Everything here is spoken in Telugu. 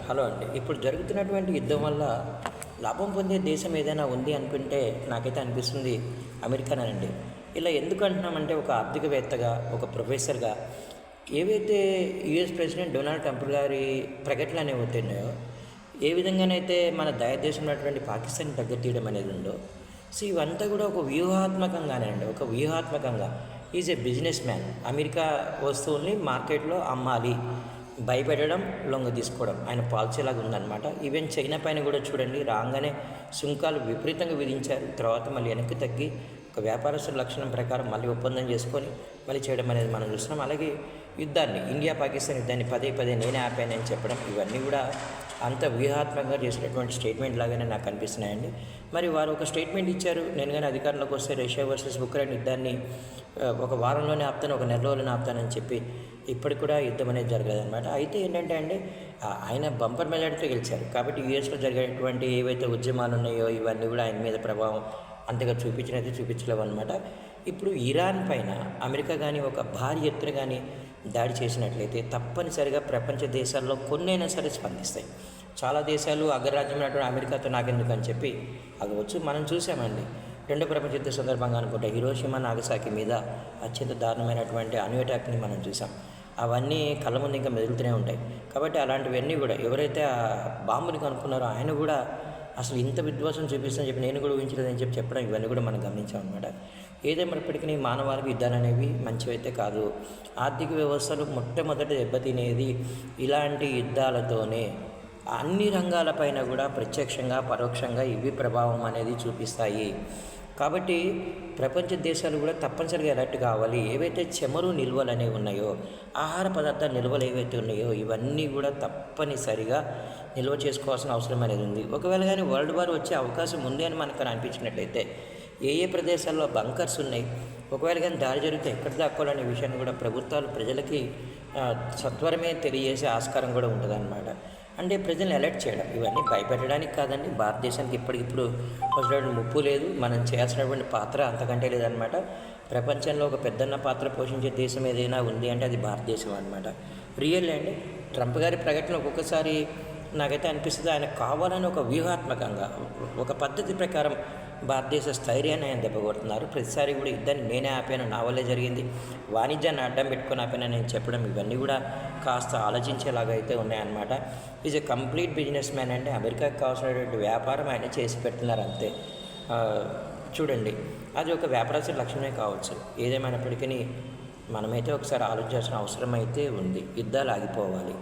హలో అండి. ఇప్పుడు జరుగుతున్నటువంటి యుద్ధం వల్ల లాభం పొందే దేశం ఏదైనా ఉంది అనుకుంటే నాకైతే అనిపిస్తుంది అమెరికానేనండి. ఇలా ఎందుకు అంటున్నామంటే ఒక ఆర్థికవేత్తగా, ఒక ప్రొఫెసర్‌గా ఏవైతే యూఎస్ ప్రెసిడెంట్ డొనాల్డ్ ట్రంప్ గారి ప్రకటనలు అనేవి అవుతున్నాయో, ఏ విధంగానైతే మన దేశంలో ఉన్నటువంటి పాకిస్తాన్‌ని దెబ్బతీయడం అనేది ఉందో, సో ఇవంతా కూడా ఒక వ్యూహాత్మకంగానేనండి. ఒక వ్యూహాత్మకంగా is a business man. America వస్తువుల్ని మార్కెట్‌లో అమ్మాలి. భయపెట్టడం, లొంగ తీసుకోవడం ఆయన పాలసీలాగా ఉందన్నమాట. ఈవెన్ చైనా పైన కూడా చూడండి, రాగానే సుంకాలు విపరీతంగా విధించారు. తర్వాత మళ్ళీ వెనక్కి తగ్గి ఒక వ్యాపారస్తుల లక్షణం ప్రకారం మళ్ళీ ఒప్పందం చేసుకొని మళ్ళీ చేయడం అనేది మనం చూస్తున్నాం. అలాగే యుద్ధాన్ని, ఇండియా పాకిస్తాన్ యుద్ధాన్ని పదే పదే నేనే ఆపానని చెప్పడం, ఇవన్నీ కూడా అంత వ్యూహాత్మకంగా చేసినటువంటి స్టేట్మెంట్ లాగానే నాకు అనిపిస్తున్నాయండి. మరి వారు ఒక స్టేట్మెంట్ ఇచ్చారు, నేను కానీ అధికారంలోకి వస్తే రష్యా వర్సెస్ ఉక్రెయిన్ యుద్ధాన్ని ఒక వారంలోనే ఆపుతాను, ఒక నెల రోజుల్లోనే ఆపుతానని చెప్పి ఇప్పటికి కూడా యుద్ధం అనేది జరగలేదన్నమాట. అయితే ఏంటంటే అండి, ఆయన బంపర్ మెజారిటీతో గెలిచారు. కాబట్టి యూఎస్లో జరిగేటువంటి ఏవైతే ఉద్యమాలు ఉన్నాయో ఇవన్నీ కూడా ఆయన మీద ప్రభావం అంతగా చూపించలేవు అనమాట. ఇప్పుడు ఇరాన్ పైన అమెరికా కానీ ఒక భారీ ఎత్తున కానీ దాడి చేసినట్లయితే తప్పనిసరిగా ప్రపంచ దేశాల్లో కొన్నైనా సరే స్పందిస్తాయి. చాలా దేశాలు అగ్రరాజ్యం ఉన్నటువంటి అమెరికాతో నాకెందుకు అని చెప్పి అగవచ్చు. మనం చూసామండి, రెండో ప్రపంచ యుద్ధ సందర్భంగా అనుకుంటే హిరోషిమా నాగసాకి మీద అత్యంత దారుణమైనటువంటి అణు అటాక్ని మనం చూసాం. అవన్నీ కళ్ళ ముందు ఇంకా మెదులుతూనే ఉంటాయి. కాబట్టి అలాంటివన్నీ కూడా ఎవరైతే ఆ బాంబుని కనుక్కున్నారో ఆయన కూడా అసలు ఇంత విధ్వంసం చూపిస్తుందని చెప్పి నేను కూడా ఊహించలేదని చెప్పడం, ఇవన్నీ కూడా మనం గమనించాం అనమాట. ఏదేమైనప్పటికీ మానవాళికి యుద్ధాలు అనేవి మంచివైతే కాదు. ఆర్థిక వ్యవస్థలు మొట్టమొదటి దెబ్బతినేది ఇలాంటి యుద్ధాలతోనే. అన్ని రంగాలపైన కూడా ప్రత్యక్షంగా పరోక్షంగా ఇవి ప్రభావం అనేది చూపిస్తాయి. కాబట్టి ప్రపంచ దేశాలు కూడా తప్పనిసరిగా అలర్ట్ కావాలి. ఏవైతే చమురు నిల్వలు అనేవి ఉన్నాయో, ఆహార పదార్థాల నిల్వలు ఏవైతే ఉన్నాయో ఇవన్నీ కూడా తప్పనిసరిగా నిల్వ చేసుకోవాల్సిన అవసరం అనేది ఉంది. ఒకవేళ కానీ వరల్డ్ వార్ వచ్చే అవకాశం ఉంది అని మనకు అనిపించినట్లయితే ఏ ఏ ప్రదేశాల్లో బంకర్స్ ఉన్నాయి, ఒకవేళ కానీ దాడి జరిగితే ఎక్కడ దాక్కోవాలనే విషయాన్ని కూడా ప్రభుత్వాలు ప్రజలకి సత్వరమే తెలియజేసే ఆస్కారం కూడా ఉంటుందన్నమాట. అంటే ప్రజల్ని అలర్ట్ చేయడం, ఇవన్నీ భయపెట్టడానికి కాదండి. భారతదేశానికి ఇప్పటికిప్పుడు వచ్చినటువంటి ముప్పు లేదు, మనం చేయాల్సినటువంటి పాత్ర అంతకంటే లేదనమాట. ప్రపంచంలో ఒక పెద్దన్న పాత్ర పోషించే దేశం ఏదైనా ఉంది అంటే అది భారతదేశం అనమాట. రియల్ అండి. ట్రంప్ గారి ప్రకటన ఒక్కొక్కసారి నాకైతే అనిపిస్తుంది ఆయన కావాలని ఒక వ్యూహాత్మకంగా ఒక పద్ధతి ప్రకారం భారతదేశ స్థైర్యాన్ని ఆయన దెబ్బకొడుతున్నారు. ప్రతిసారి కూడా యుద్ధాన్ని నేనే ఆపాను, నా వల్లే జరిగింది, వాణిజ్యాన్ని అడ్డం పెట్టుకొని ఆపాను నేను చెప్పడం, ఇవన్నీ కూడా కాస్త ఆలోచించేలాగా అయితే ఉన్నాయన్నమాట. Is a complete business man అండి. అమెరికాకి కావాల్సినటువంటి వ్యాపారం ఆయన చేసి పెడుతున్నారు అంతే. చూడండి, అది ఒక వ్యాపారస్తుల లక్ష్యమే కావచ్చు. ఏదేమైనప్పటికీ మనమైతే ఒకసారి ఆలోచించాల్సిన అవసరం అయితే ఉంది. యుద్ధాలు ఆగిపోవాలి.